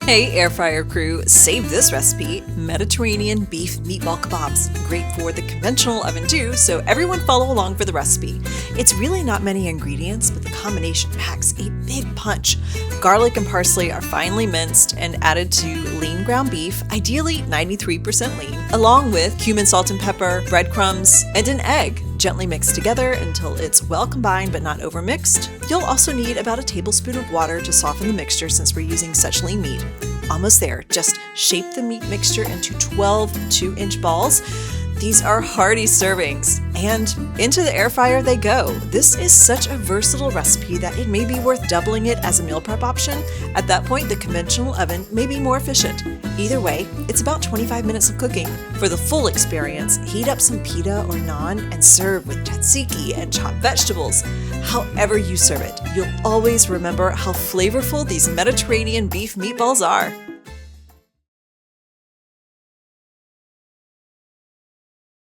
Hey air fryer crew, save this recipe, Mediterranean beef meatball kebabs. Great for the conventional oven too, so everyone follow along for the recipe. It's really not many ingredients, but the combination packs a big punch. Garlic and parsley are finely minced and added to lean ground beef, ideally 93% lean, along with cumin, salt and pepper, breadcrumbs, and an egg. Gently mix together until it's well combined but not overmixed. You'll also need about a tablespoon of water to soften the mixture since we're using such lean meat. Almost there, just shape the meat mixture into 12 2-inch balls. These are hearty servings, and into the air fryer they go. This is such a versatile recipe that it may be worth doubling it as a meal prep option. At that point, the conventional oven may be more efficient. Either way, it's about 25 minutes of cooking. For the full experience, heat up some pita or naan and serve with tzatziki and chopped vegetables. However you serve it, you'll always remember how flavorful these Mediterranean beef meatballs are.